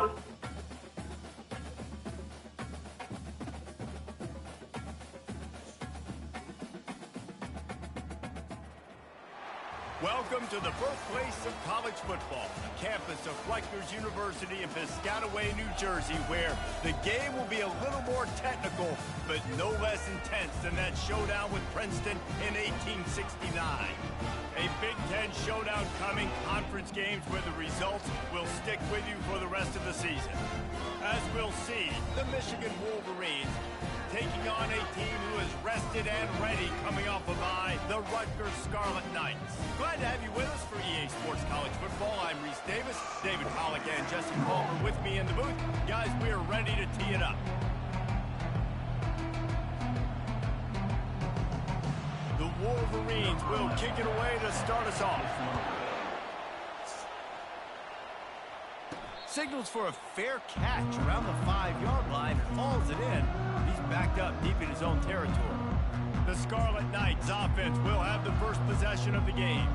Welcome to the birthplace of college football, the campus of Rutgers University in Piscataway, New Jersey, where the game will be a little more technical, but no less intense than that showdown with Princeton in 1869. A Big Ten showdown coming, conference games where the results will stick with you for the rest of the season. As we'll see, the Michigan Wolverines taking on a team who is rested and ready coming off a bye, the Rutgers Scarlet Knights. Glad to have you with us for EA Sports College Football. I'm Reese Davis, David Pollack and Jesse Palmer with me in the booth. Guys, we are ready to tee it up. The Wolverines will kick it away to start us off. Signals for a fair catch around the 5-yard line and hauls it in. He's backed up deep in his own territory. The Scarlet Knights offense will have the first possession of the game.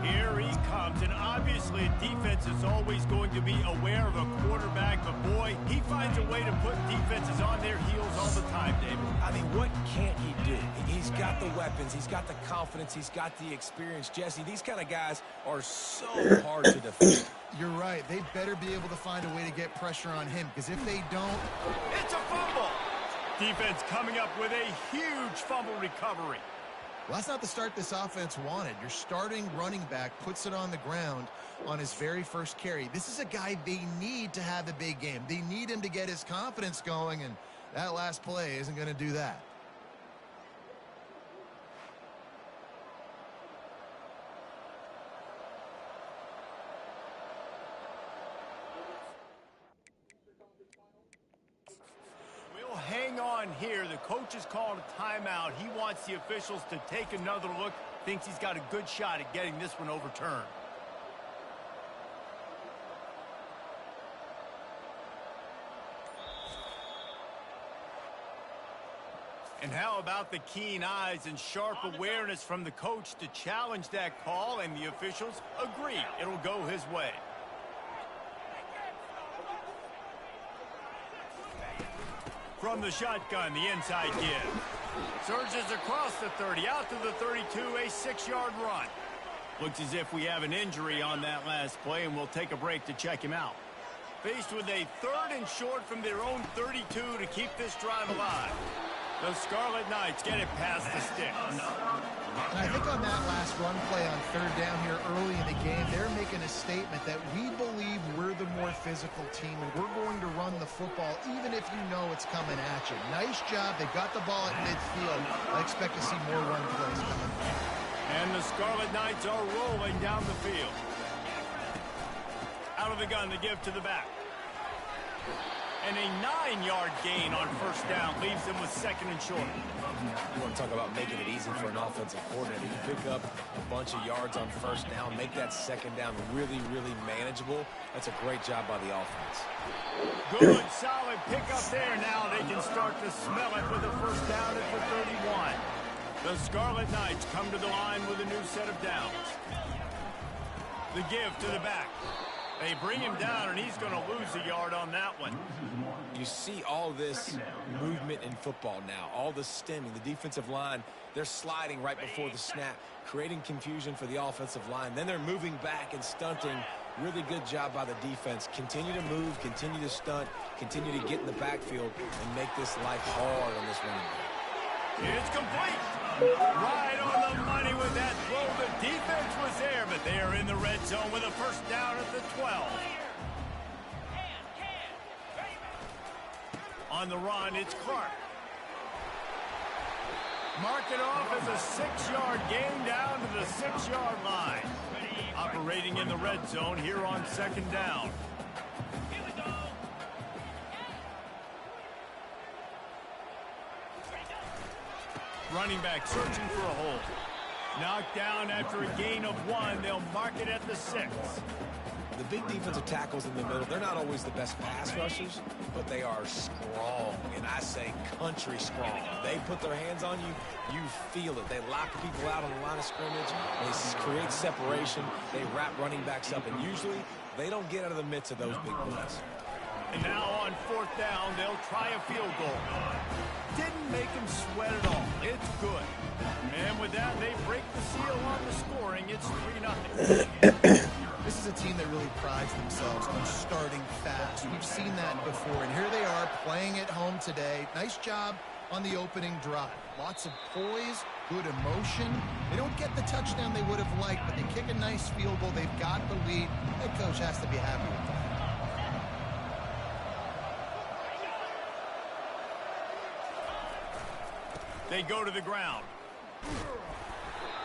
Here he comes, and obviously defense is always going to be aware of a quarterback, but boy, he finds a way to put defenses on their heels all the time, David. I mean, what can't he do? He's got the weapons, he's got the confidence, he's got the experience. Jesse, these kind of guys are so hard to defeat. You're right. They better be able to find a way to get pressure on him, because if they don't... It's a fumble! Defense coming up with a huge fumble recovery. Well, that's not the start this offense wanted. Your starting running back puts it on the ground on his very first carry. This is a guy they need to have a big game. They need him to get his confidence going, and that last play isn't going to do that. Hang on here. The coach has called a timeout. He wants the officials to take another look. Thinks he's got a good shot at getting this one overturned. And how about the keen eyes and sharp awareness from the coach to challenge that call, and the officials agree it'll go his way. From the shotgun, the inside give. Surges across the 30, out to the 32, a 6-yard run. Looks as if we have an injury on that last play, and we'll take a break to check him out. Faced with a 3rd and short from their own 32 to keep this drive alive. The Scarlet Knights get it past the sticks. And I think on that last run play on 3rd down here early in the game, they're making a statement that we believe we're the more physical team, and we're going to run the football even if you know it's coming at you. Nice job. They got the ball at midfield. I expect to see more run plays coming. And the Scarlet Knights are rolling down the field. Out of the gun, the give to the back. And a 9-yard gain on 1st down leaves them with 2nd and short. You want to talk about making it easy for an offensive coordinator. You pick up a bunch of yards on 1st down, make that 2nd down really, really manageable. That's a great job by the offense. Good, solid pickup there. Now they can start to smell it with a 1st down at the 31. The Scarlet Knights come to the line with a new set of downs. The give to the back. They bring him down, and he's going to lose a yard on that one. You see all this movement in football now, all the stemming. The defensive line, they're sliding right before the snap, creating confusion for the offensive line. Then they're moving back and stunting. Really good job by the defense. Continue to move, continue to stunt, continue to get in the backfield, and make this life hard on this running back. It's complete. Right on the money with that throw. The defense was there, but they are in the red zone with a 1st down at the 12. On the run, it's Clark. Mark it off as a 6-yard gain down to the 6-yard line. Operating in the red zone here on 2nd down. Running back searching for a hole. Knocked down after a gain of 1. They'll mark it at the 6. The big defensive tackles in the middle, they're not always the best pass rushers, but they are strong, and I say country strong. They put their hands on you, you feel it. They lock people out on the line of scrimmage. They create separation. They wrap running backs up, and usually they don't get out of the midst of those big plays. And now on 4th down, they'll try a field goal. Didn't make him sweat at all. It's good. And with that, they break the seal on the scoring. It's 3-0. This is a team that really prides themselves on starting fast. We've seen that before, and here they are playing at home today. Nice job on the opening drive. Lots of poise, good emotion. They don't get the touchdown they would have liked, but they kick a nice field goal. They've got the lead. Head coach has to be happy with that. They go to the ground.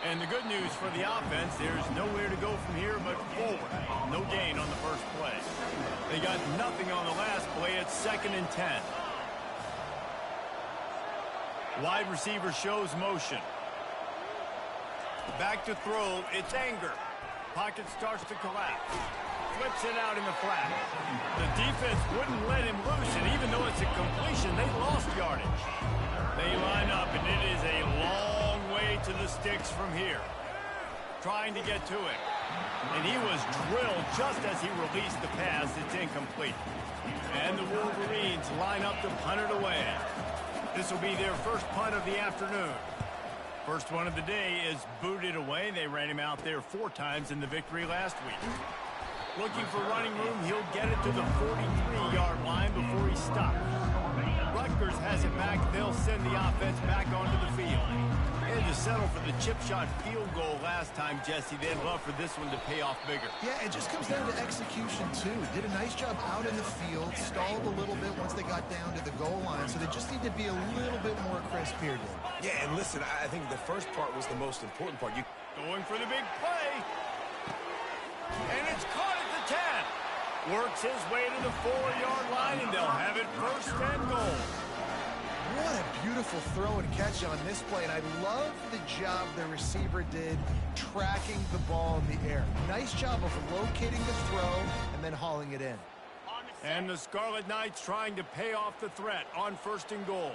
And the good news for the offense, there's nowhere to go from here but forward. No gain on the first play. They got nothing on the last play. It's 2nd and 10. Wide receiver shows motion. Back to throw. It's Anger. Pocket starts to collapse. Flips it out in the flat. The defense wouldn't let him loose, and even though it's a completion, they lost yardage. They line up, and it is a long way to the sticks from here. Trying to get to it. And he was drilled just as he released the pass. It's incomplete. And the Wolverines line up to punt it away. This will be their first punt of the afternoon. First one of the day is booted away. They ran him out there 4 times in the victory last week. Looking for running room, he'll get it to the 43-yard line before he stops. Rutgers has it back. They'll send the offense back onto the field. They had to settle for the chip shot field goal last time, Jesse. They'd love for this one to pay off bigger. Yeah, it just comes down to execution, too. Did a nice job out in the field, stalled a little bit once they got down to the goal line, so they just need to be a little bit more crisp here, Dave. Yeah, and listen, I think the first part was the most important part. Going for the big play. And it's caught at the 10. Works his way to the 4-yard line, and they'll have it 1st and goal. What a beautiful throw and catch on this play, and I love the job the receiver did tracking the ball in the air. Nice job of locating the throw and then hauling it in. And the Scarlet Knights trying to pay off the threat on 1st and goal.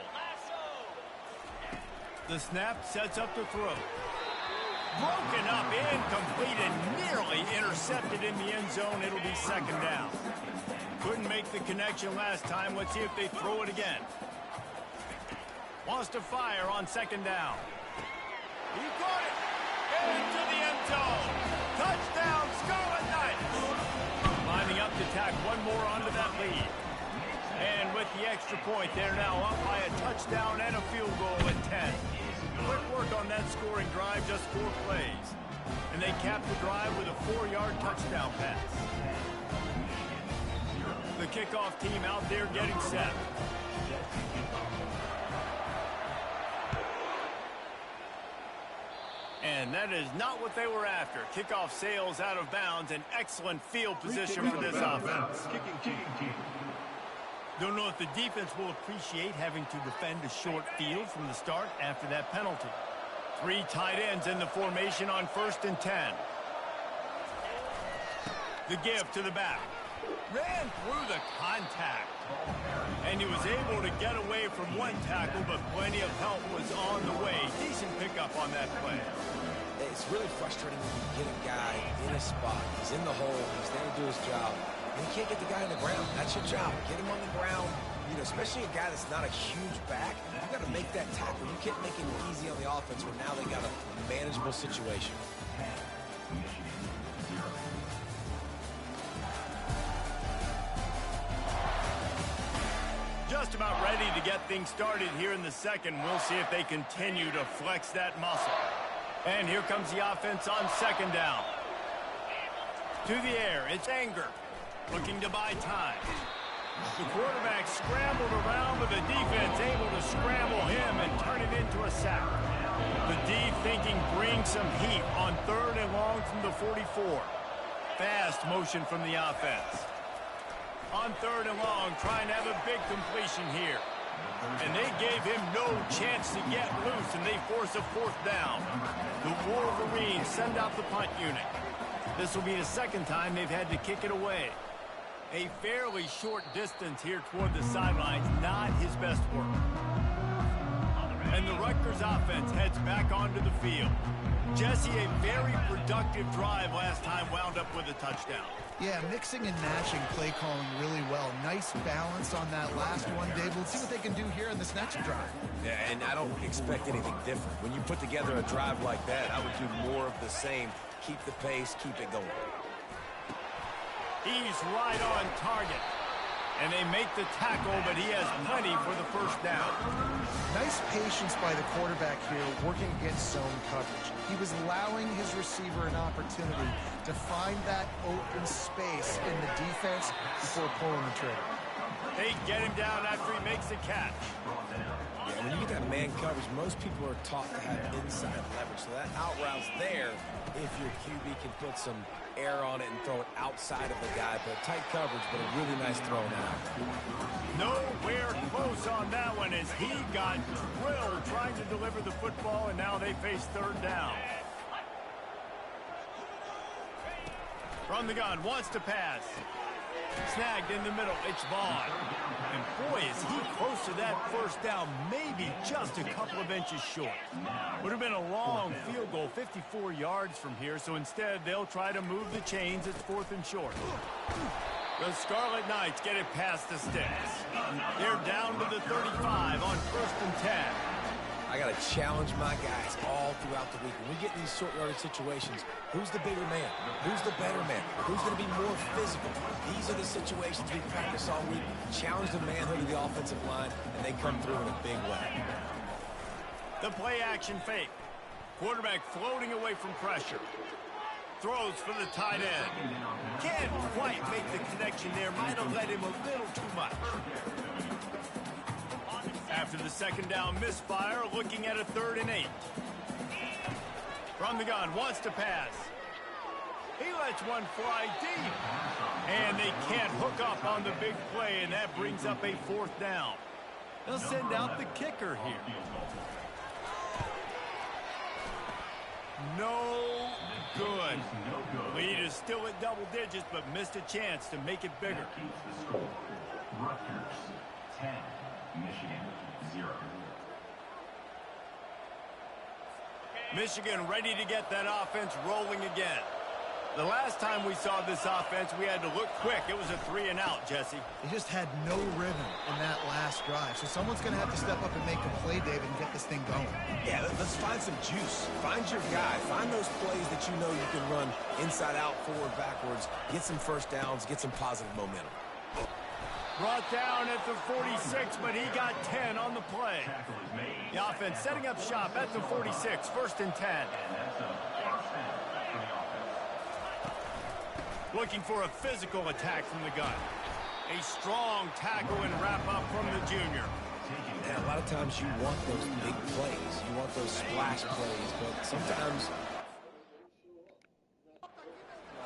The snap sets up the throw. Broken up, incomplete, and nearly intercepted in the end zone. It'll be 2nd down. Couldn't make the connection last time. Let's see if they throw it again. Wants to fire on 2nd down. He got it into the end zone. Touchdown, Scarlet Knights. Lining up to tack one more onto that lead. And with the extra point, they're now up by a touchdown and a field goal at 10. Quick work on that scoring drive, just 4 plays. And they cap the drive with a 4-yard touchdown pass. The kickoff team out there getting set. And that is not what they were after. Kickoff sails out of bounds, and excellent field position for this offense. Don't know if the defense will appreciate having to defend a short field from the start after that penalty. 3 tight ends in the formation on 1st and 10. The give to the back. Ran through the contact. And he was able to get away from one tackle, but plenty of help was on the way. Decent pickup on that play. It's really frustrating when you get a guy in a spot. He's in the hole. He's there to do his job. And you can't get the guy on the ground. That's your job. Get him on the ground. You know, especially a guy that's not a huge back. You got to make that tackle. You can't make it easy on the offense when now they got a manageable situation. Just about ready to get things started here in the second. We'll see if they continue to flex that muscle. And here comes the offense on 2nd down. To the air, it's Anger. Looking to buy time. The quarterback scrambled around, but the defense able to scramble him and turn it into a sack. The D thinking bring some heat on 3rd and long from the 44. Fast motion from the offense. On 3rd and long, trying to have a big completion here. And they gave him no chance to get loose, and they force a 4th down. The Wolverines send out the punt unit. This will be the 2nd time they've had to kick it away. A fairly short distance here toward the sidelines, not his best work. And the Rutgers offense heads back onto the field. Jesse, a very productive drive last time wound up with a touchdown. Yeah, mixing and matching play calling really well. Nice balance on that last one, Dave. Let's see what they can do here in this next drive. Yeah, and I don't expect anything different. When you put together a drive like that, I would do more of the same. Keep the pace, keep it going. He's right on target. And they make the tackle, but he has plenty for the first down. Nice patience by the quarterback here, working against zone coverage. He was allowing his receiver an opportunity to find that open space in the defense before pulling the trigger. They get him down after he makes the catch. Yeah, when you get that man coverage, most people are taught to have inside leverage. So that out route's there if your QB can put some air on it and throw it outside of the guy. But tight coverage, but a really nice throw now. Nowhere close on that one as he got drilled trying to deliver the football, and now they face third down. From the gun, wants to pass. Snagged in the middle, it's Vaughn. And boy, is he close to that first down, maybe just a couple of inches short. Would have been a long field goal, 54 yards from here, so instead they'll try to move the chains. It's 4th and short. The Scarlet Knights get it past the sticks. They're down to the 35 on 1st and 10. I got to challenge my guys all throughout the week. When we get in these short yardage situations, who's the bigger man? Who's the better man? Who's going to be more physical? These are the situations we practice all week. Challenge the manhood of the offensive line, and they come through in a big way. The play action fake. Quarterback floating away from pressure. Throws for the tight end. Can't quite make the connection there. Might have led him a little too much. After the second down misfire, looking at a 3rd and 8. From the gun, wants to pass. He lets one fly deep. And they can't hook up on the big play, and that brings up a 4th down. They'll send out the kicker here. No good. Lead is still at double digits, but missed a chance to make it bigger. Rutgers 10, Michigan 0. Michigan ready to get that offense rolling again. The last time we saw this offense, we had to look quick. It was a 3 and out, Jesse. They just had no rhythm in that last drive. So someone's going to have to step up and make a play, David, and get this thing going. Yeah, let's find some juice. Find your guy. Find those plays that you know you can run inside out, forward, backwards. Get some first downs. Get some positive momentum. Brought down at the 46, but he got 10 on the play. The offense setting up shop at the 46, 1st and 10. Looking for a physical attack from the gun. A strong tackle and wrap up from the junior. Yeah, a lot of times you want those big plays. You want those splash plays, but sometimes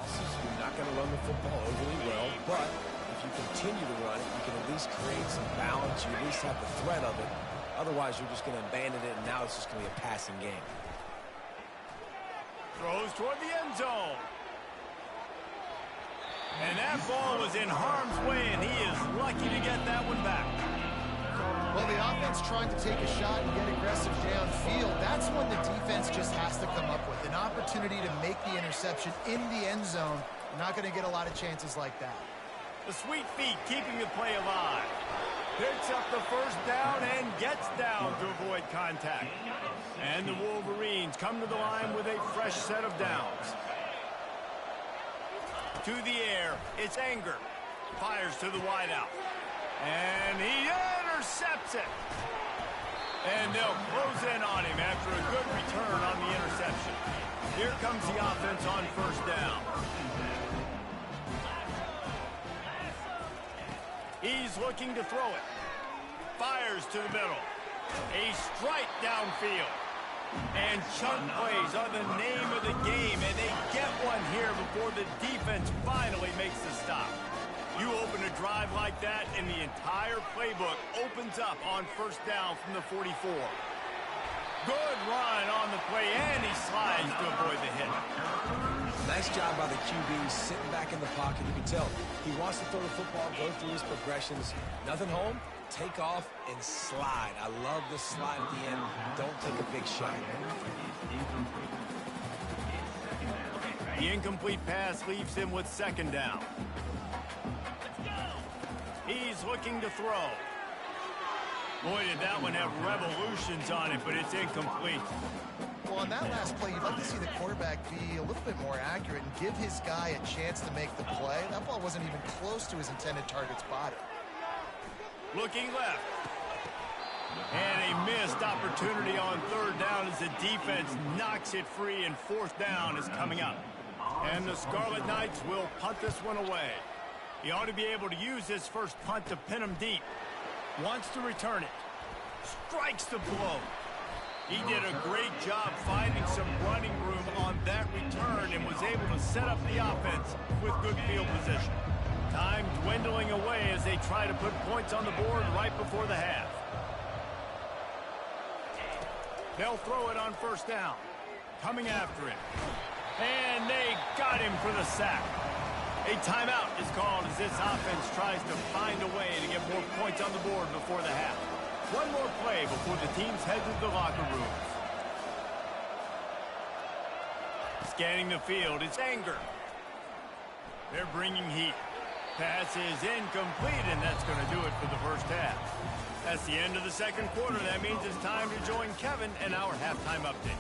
you're not going to run the football overly well, but if you continue to run it, you can at least create some balance. You at least have the threat of it. Otherwise, you're just going to abandon it, and now it's just going to be a passing game. Throws toward the end zone. And that ball was in harm's way, and he is lucky to get that one back. Well, the offense trying to take a shot and get aggressive downfield. That's when the defense just has to come up with an opportunity to make the interception in the end zone. You're not going to get a lot of chances like that. The sweet feet keeping the play alive. Picks up the first down and gets down to avoid contact. And the Wolverines come to the line with a fresh set of downs. To the air, it's Anger. Fires to the wideout. And he intercepts it. And they'll close in on him after a good return on the interception. Here comes the offense on 1st down. He's looking to throw it. Fires to the middle. A strike downfield. And chunk plays are the name of the game, and they get one here before the defense finally makes the stop. You open a drive like that, and the entire playbook opens up on 1st down from the 44. Good run on the play, and he slides to avoid the hit. Nice job by the QB, sitting back in the pocket. You can tell he wants to throw the football, go through his progressions. Nothing home, take off and slide. I love the slide at the end. Don't take a big shot. The incomplete pass leaves him with second down. He's looking to throw. Boy, did that one have revolutions on it, but it's incomplete. Well, on that last play, you'd like to see the quarterback be a little bit more accurate and give his guy a chance to make the play. That ball wasn't even close to his intended target's body. Looking left. And a missed opportunity on third down as the defense knocks it free, and fourth down is coming up. And the Scarlet Knights will punt this one away. He ought to be able to use this first punt to pin him deep. Wants to return it. Strikes the blow. He did a great job finding some running room on that return and was able to set up the offense with good field position. Time dwindling away as they try to put points on the board right before the half. They'll throw it on first down. Coming after it. And they got him for the sack. A timeout is called as this offense tries to find a way to get more points on the board before the half. One more play before the teams head to the locker rooms. Scanning the field, it's Anger. They're bringing heat. Pass is incomplete, and that's going to do it for the first half. That's the end of the second quarter. That means it's time to join Kevin in our halftime update.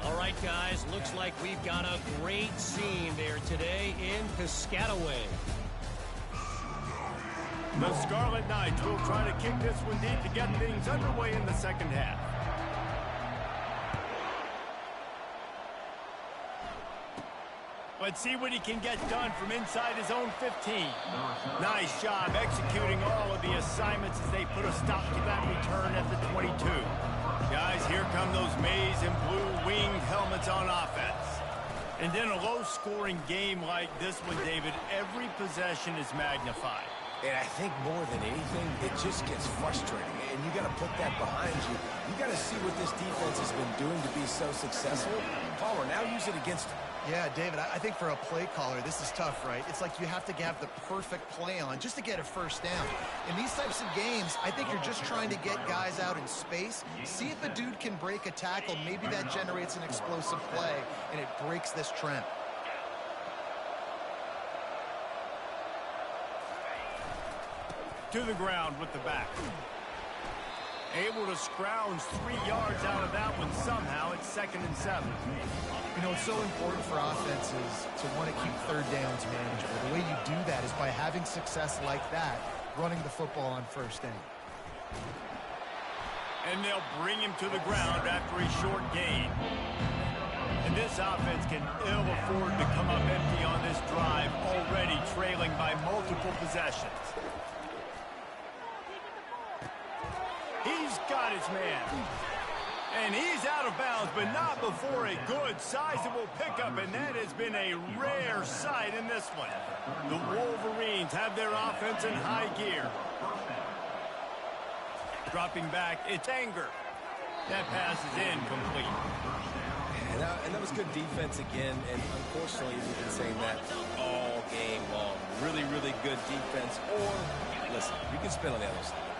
All right, guys, looks like we've got a great scene there today in Piscataway. The Scarlet Knights will try to kick this one deep to get things underway in the second half. Let's see what he can get done from inside his own 15. Nice job executing all of the assignments as they put a stop to that return at the 22. Guys, here come those maize and blue winged helmets on offense. And in a low-scoring game like this one, David, every possession is magnified. And I think more than anything, it just gets frustrating. And you got to put that behind you. You got to see what this defense has been doing to be so successful. Caller, now use it against them. Yeah, David, I think for a play caller, this is tough, right? It's like you have to have the perfect play on just to get a first down. In these types of games, I think you're just trying to get guys out in space, see if a dude can break a tackle. Maybe that generates an explosive play, and it breaks this trend. To the ground with the back. Able to scrounge 3 yards out of that one somehow. It's 2nd and 7. You know, it's so important for offenses to want to keep third downs manageable. The way you do that is by having success like that, running the football on first down. And they'll bring him to the ground after a short gain. And this offense can ill afford to come up empty on this drive, already trailing by multiple possessions. He's got his man. And he's out of bounds, but not before a good, sizable pickup, and that has been a rare sight in this one. The Wolverines have their offense in high gear. Dropping back, it's Anger. That pass is incomplete. And that was good defense again, and unfortunately, we've been saying that all game long. Really, really good defense, or, listen, you can spin on the other side.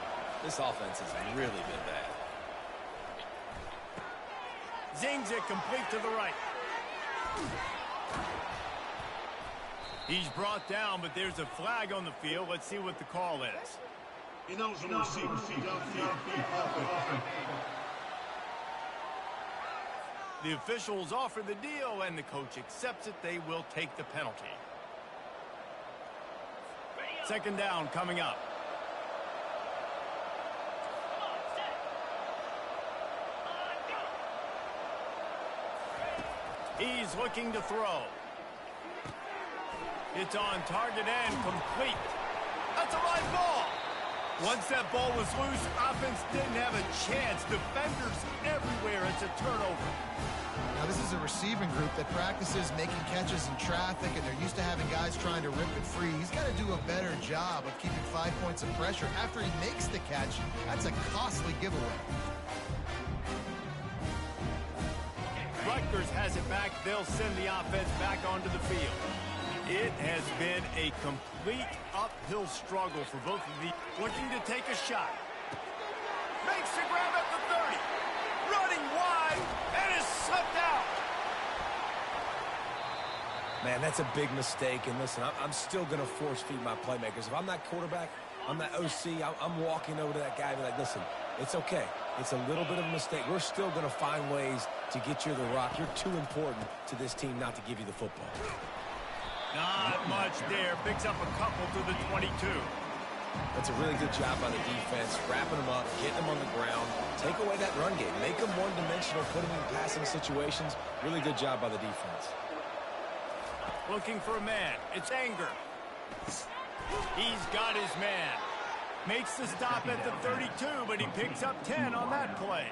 This offense has really been bad. Zings it complete to the right. He's brought down, but there's a flag on the field. Let's see what the call is. The officials offer the deal, and the coach accepts it. They will take the penalty. 2nd down coming up. He's looking to throw. It's on target and complete. That's a live ball. Once that ball was loose, offense didn't have a chance. Defenders everywhere. It's a turnover. Now, this is a receiving group that practices making catches in traffic, and they're used to having guys trying to rip it free. He's got to do a better job of keeping 5 points of pressure after he makes the catch. That's a costly giveaway. Rutgers has it back. They'll send the offense back onto the field. It has been a complete uphill struggle for both of these. Looking to take a shot. Makes the grab at the 30. Running wide and is slipped out. Man, that's a big mistake. And listen, I'm still going to force feed my playmakers. If I'm that quarterback, I'm that OC, I'm walking over to that guy and be like, listen, it's okay. It's a little bit of a mistake. We're still going to find ways to get you the rock. You're too important to this team not to give you the football. Not much there. Picks up a couple to the 22. That's a really good job by the defense, wrapping them up, getting them on the ground. Take away that run game. Make them one-dimensional, put them in passing situations. Really good job by the defense. Looking for a man. It's Anger. He's got his man. Makes the stop at the 32, but he picks up 10 on that play.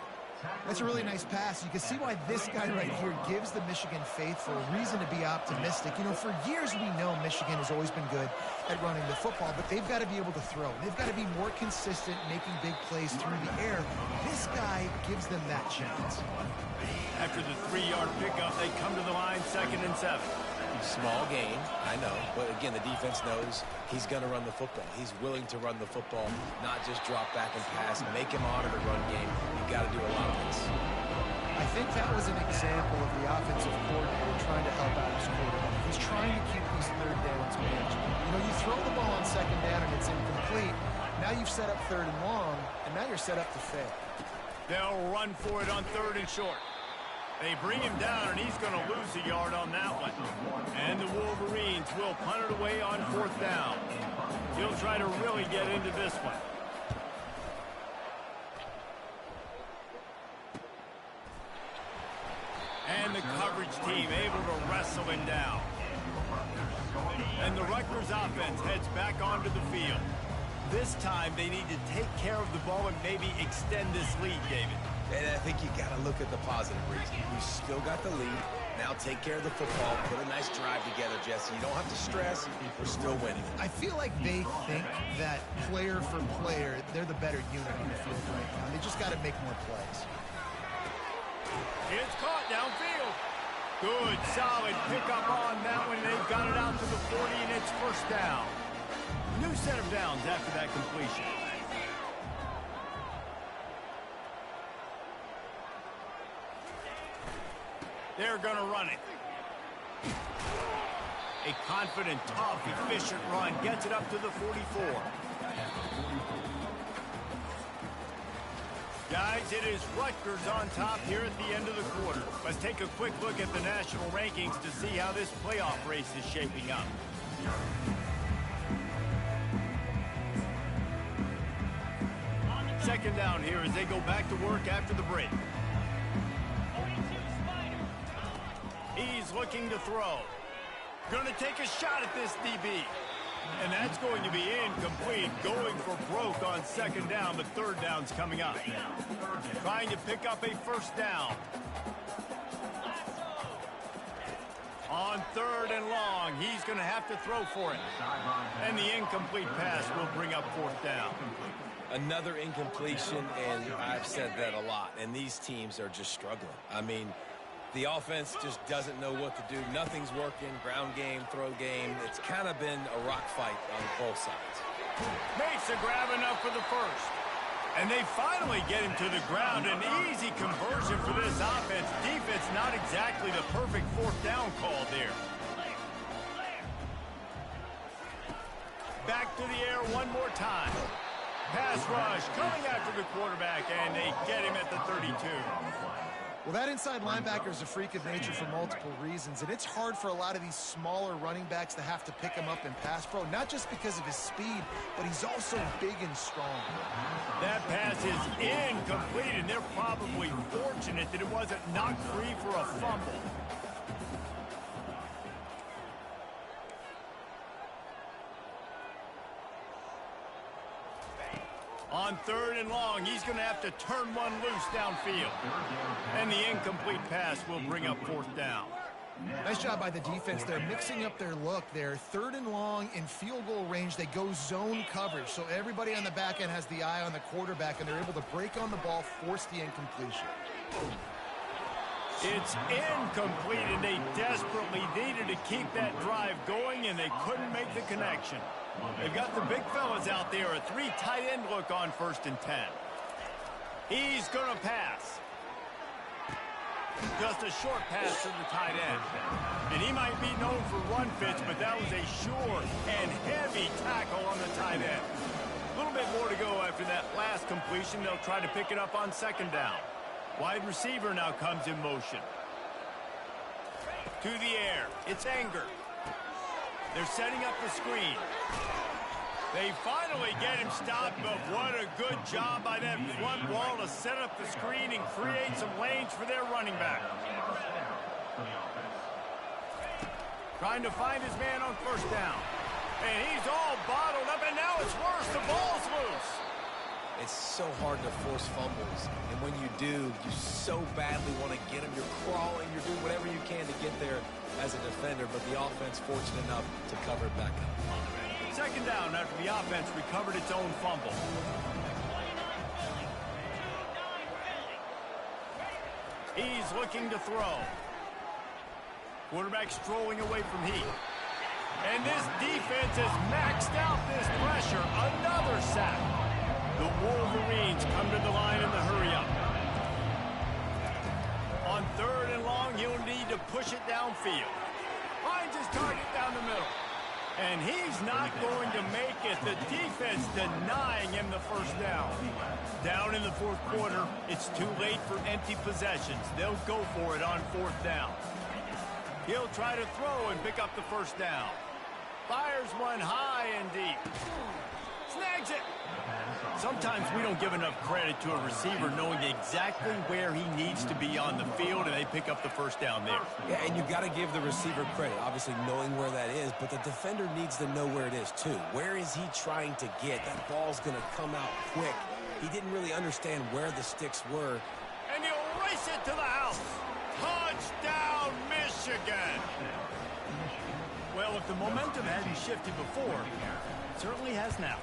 That's a really nice pass. You can see why this guy right here gives the Michigan faithful a reason to be optimistic. You know, for years we know Michigan has always been good at running the football, but they've got to be able to throw. They've got to be more consistent making big plays through the air. This guy gives them that chance. After the 3-yard pickup, they come to the line 2nd and 7. Small gain, I know, but again, the defense knows he's going to run the football. He's willing to run the football, not just drop back and pass, make him honor the run game. You've got to do a lot of this. I think that was an example of the offensive coordinator trying to help out his quarterback. He's trying to keep these third downs manageable. You know, you throw the ball on 2nd down and it's incomplete. Now you've set up 3rd and long, and now you're set up to fail. They'll run for it on 3rd and short. They bring him down, and he's going to lose a yard on that one. And the Wolverines will punt it away on 4th down. He'll try to really get into this one. And the coverage team able to wrestle him down. And the Rutgers offense heads back onto the field. This time, they need to take care of the ball and maybe extend this lead, David. And I think you got to look at the positive reason. We still got the lead. Now take care of the football. Put a nice drive together, Jesse. You don't have to stress. We're still winning. I feel like they think that player for player, they're the better unit on the field right now. They just got to make more plays. It's caught downfield. Good, solid pickup on that one. They've got it out to the 40, and it's 1st down. New set of downs after that completion. They're going to run it. A confident, tough, efficient run gets it up to the 44. Guys, it is Rutgers on top here at the end of the quarter. Let's take a quick look at the national rankings to see how this playoff race is shaping up. Second down here as they go back to work after the break. He's looking to throw. Going to take a shot at this DB. And that's going to be incomplete. Going for broke on 2nd down, but 3rd down's coming up. Trying to pick up a 1st down. On 3rd and long, he's going to have to throw for it. And the incomplete pass will bring up 4th down. Another incompletion, and I've said that a lot, and these teams are just struggling. I mean, the offense just doesn't know what to do. Nothing's working. Ground game, throw game. It's kind of been a rock fight on both sides. Makes a grab enough for the 1st. And they finally get him to the ground. An easy conversion for this offense. Defense not exactly the perfect 4th down call there. Back to the air one more time. Pass rush coming after the quarterback, and they get him at the 32. Well, that inside linebacker is a freak of nature for multiple reasons, and it's hard for a lot of these smaller running backs to have to pick him up in pass pro, not just because of his speed, but he's also big and strong. That pass is incomplete, and they're probably fortunate that it wasn't knocked free for a fumble. On 3rd and long, he's going to have to turn one loose downfield. And the incomplete pass will bring up 4th down. Nice job by the defense. They're mixing up their look there. 3rd and long in field goal range. They go zone coverage. So everybody on the back end has the eye on the quarterback, and they're able to break on the ball, force the incompletion. It's incomplete, and they desperately needed to keep that drive going, and they couldn't make the connection. They've got the big fellas out there, a 3 tight end look on 1st and 10. He's going to pass. Just a short pass to the tight end. And he might be known for run fits, but that was a sure and heavy tackle on the tight end. A little bit more to go after that last completion. They'll try to pick it up on second down. Wide receiver now comes in motion. To the air. It's Anger. They're setting up the screen. They finally get him stopped, but what a good job by that front wall to set up the screen and create some lanes for their running back. Trying to find his man on first down. And he's all bottled up, and now it's worse. The ball's loose. It's so hard to force fumbles, and when you do, you so badly want to get them. You're crawling, you're doing whatever you can to get there as a defender, but the offense fortunate enough to cover it back up. Second down after the offense recovered its own fumble. He's looking to throw. Quarterback strolling away from Heat. And this defense has maxed out this pressure. Another sack. The Wolverines come to the line in the hurry-up. On third and long, he'll need to push it downfield. Finds his target down the middle. And he's not going to make it. The defense denying him the first down. Down in the fourth quarter, it's too late for empty possessions. They'll go for it on fourth down. He'll try to throw and pick up the first down. Fires one high and deep. Snags it. Sometimes we don't give enough credit to a receiver knowing exactly where he needs to be on the field, and they pick up the first down there. Yeah, and you've got to give the receiver credit, obviously knowing where that is, but the defender needs to know where it is too. Where is he trying to get? That ball's going to come out quick. He didn't really understand where the sticks were. And he'll race it to the house. Touchdown, Michigan. Well, if the momentum hadn't shifted before, it certainly has now.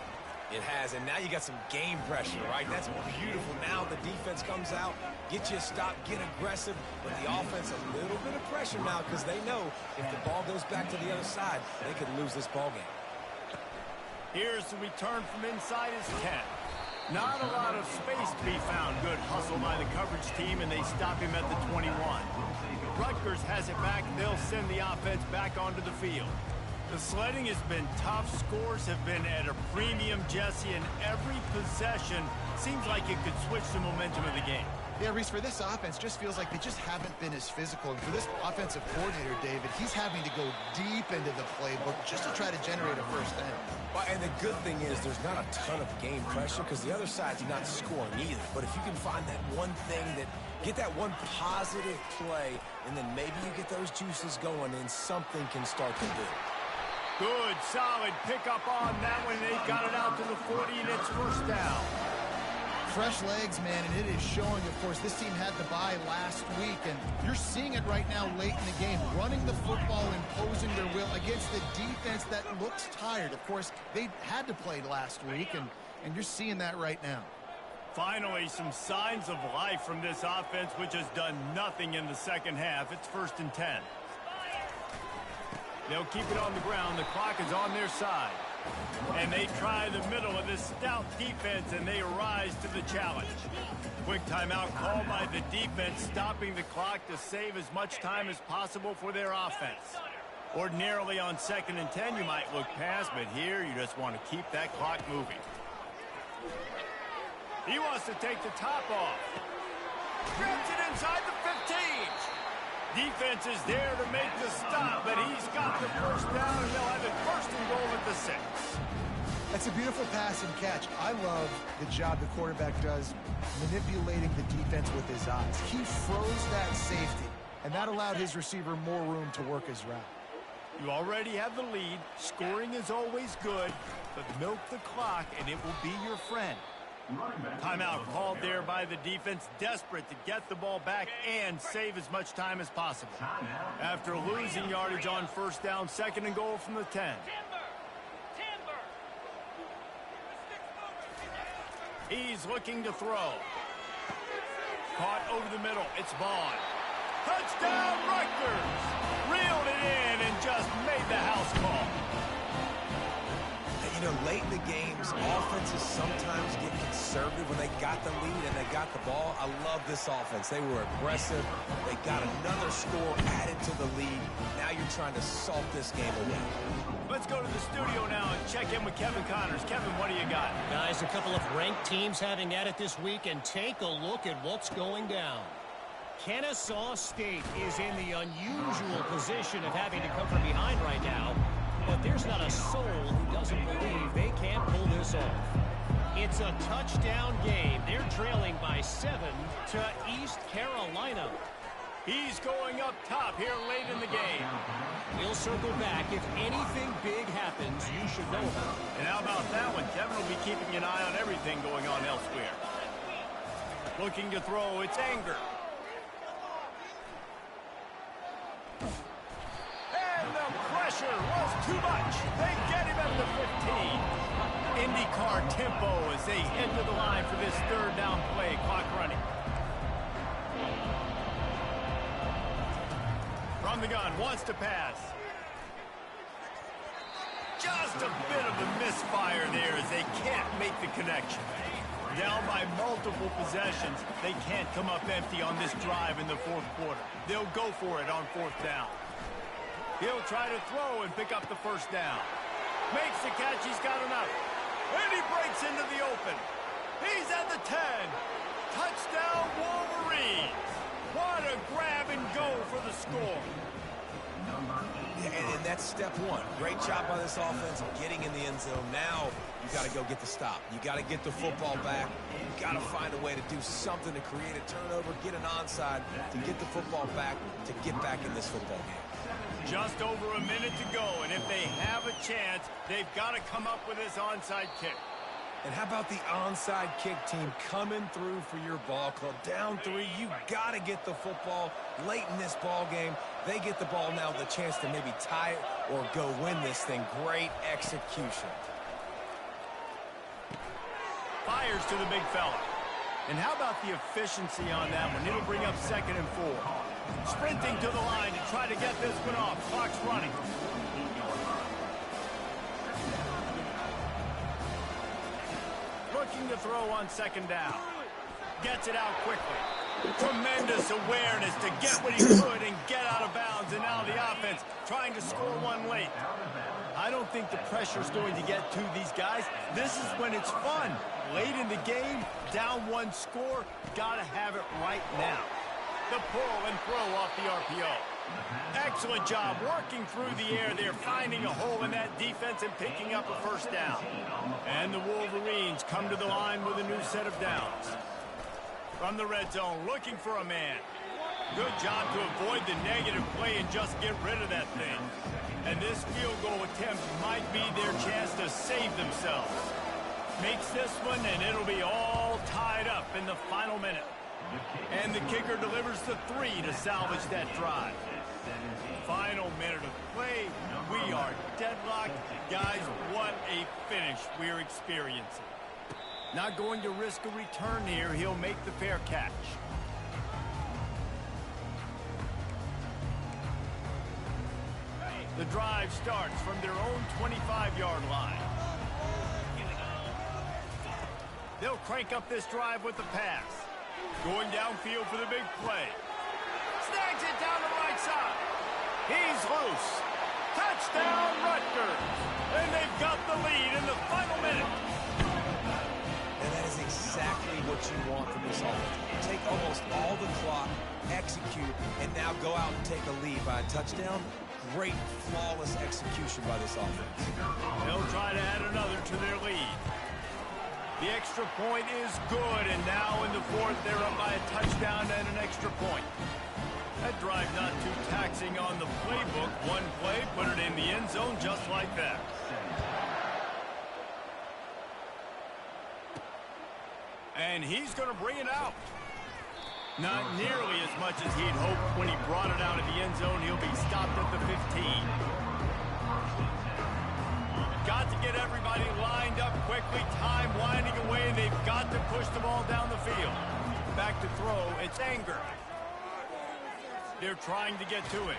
It has, and now you got some game pressure, right? That's beautiful. Now the defense comes out, get you a stop, get aggressive, but the offense a little bit of pressure now because they know if the ball goes back to the other side, they could lose this ball game. Here's the return from inside his 10. Not a lot of space to be found. Good hustle by the coverage team, and they stop him at the 21. Rutgers has it back. They'll send the offense back onto the field. The sledding has been tough. Scores have been at a premium, Jesse, and every possession seems like it could switch the momentum of the game. Yeah, Reese, for this offense, just feels like they just haven't been as physical. And for this offensive coordinator, David, he's having to go deep into the playbook just to try to generate a first down. Well, and the good thing is there's not a ton of game pressure because the other side's not scoring either. But if you can find that one thing that get that one positive play, and then maybe you get those juices going and something can start to do. Good, solid pickup on that one. They got it out to the 40, and it's first down. Fresh legs, man, and it is showing, of course, this team had the bye last week, and you're seeing it right now late in the game, running the football, imposing their will against the defense that looks tired. Of course, they had to play last week, and you're seeing that right now. Finally, some signs of life from this offense, which has done nothing in the second half. It's first and 10. They'll keep it on the ground. The clock is on their side. And they try the middle of this stout defense, and they rise to the challenge. Quick timeout called by the defense, stopping the clock to save as much time as possible for their offense. Ordinarily on second and 10, you might look past, but here you just want to keep that clock moving. He wants to take the top off. Grabs it inside the 15. Defense is there to make the stop, but he's got the first down, and they'll have it first and goal at the 6. That's a beautiful pass and catch. I love the job the quarterback does manipulating the defense with his eyes. He froze that safety, and that allowed his receiver more room to work his route. You already have the lead. Scoring is always good, but milk the clock, and it will be your friend. Timeout called there by the defense, desperate to get the ball back and save as much time as possible. After losing yardage on first down, second and goal from the 10. He's looking to throw. Caught over the middle. It's Vaughn. Touchdown, Rutgers! Reeled it in and just made the house call. You know, late in the games, offenses sometimes get concerned conservative when they got the lead and they got the ball. I love this offense. They were aggressive. They got another score added to the lead. Now you're trying to salt this game away. Let's go to the studio now and check in with Kevin Connors. Kevin, what do you got? Guys, a couple of ranked teams having at it this week, and take a look at what's going down. Kennesaw State is in the unusual position of having to come from behind right now, but there's not a soul who doesn't believe they can't pull this off. It's a touchdown game. They're trailing by 7 to East Carolina. He's going up top here late in the game. We'll circle back. If anything big happens, you should know about it. And how about that one? Kevin will be keeping an eye on everything going on elsewhere. Looking to throw, it's Anger. And the pressure was too much. They get him at the 15. IndyCar tempo as they head to the line for this third down play. Clock running. From the gun, wants to pass. Just a bit of a misfire there as they can't make the connection. Down by multiple possessions, they can't come up empty on this drive in the fourth quarter. They'll go for it on fourth down. He'll try to throw and pick up the first down. Makes the catch, he's got enough. And he breaks into the open. He's at the 10. Touchdown Wolverines. What a grab and go for the score. And that's step one. Great job by this offense getting in the end zone. Now you got to go get the stop. You got to get the football back. You got to find a way to do something to create a turnover, get an onside, to get the football back, to get back in this football game. Just over a minute to go, and if they have a chance, they've got to come up with this onside kick. And how about the onside kick team coming through for your ball club? Down 3, you got to get the football late in this ball game. They get the ball now, the chance to maybe tie it or go win this thing. Great execution. Fires to the big fella. And how about the efficiency on that one? It'll bring up 2nd and 4. Sprinting to the line to try to get this one off. Clock's running. Looking to throw on 2nd down. Gets it out quickly. Tremendous awareness to get what he could and get out of bounds. And now the offense trying to score one late. I don't think the pressure's going to get to these guys. This is when it's fun. Late in the game, down 1 score, gotta have it right now. The pull and throw off the RPO. Excellent job working through the air there, finding a hole in that defense and picking up a first down. And the Wolverines come to the line with a new set of downs. From the red zone, looking for a man. Good job to avoid the negative play and just get rid of that thing. And this field goal attempt might be their chance to save themselves. Makes this one, and it'll be all tied up in the final minute. And the kicker delivers the 3 to salvage that drive. Final minute of play. We are deadlocked. Guys, what a finish we're experiencing. Not going to risk a return here. He'll make the fair catch. The drive starts from their own 25-yard line. They'll crank up this drive with the pass. Going downfield for the big play. Snags it down the right side. He's loose. Touchdown, Rutgers. And they've got the lead in the final minute. And that is exactly what you want from this offense. Take almost all the clock, execute, and now go out and take a lead by a touchdown. Great, flawless execution by this offense. They'll try to add another to their lead. The extra point is good, and now in the fourth, they're up by a touchdown and an extra point. That drive not too taxing on the playbook. One play, put it in the end zone just like that. And he's going to bring it out. Not nearly as much as he'd hoped when he brought it out of the end zone. He'll be stopped at the 15. Got to get everybody lined up quickly. Time winding away. They've got to push the ball down the field. Back to throw. It's Anger. They're trying to get to him.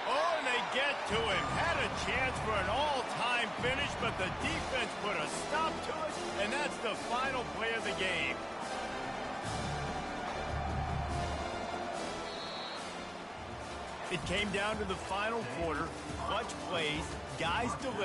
Oh, and they get to him. Had a chance for an all-time finish, but the defense put a stop to it. And that's the final play of the game. It came down to the final quarter. Clutch plays, guys deliver.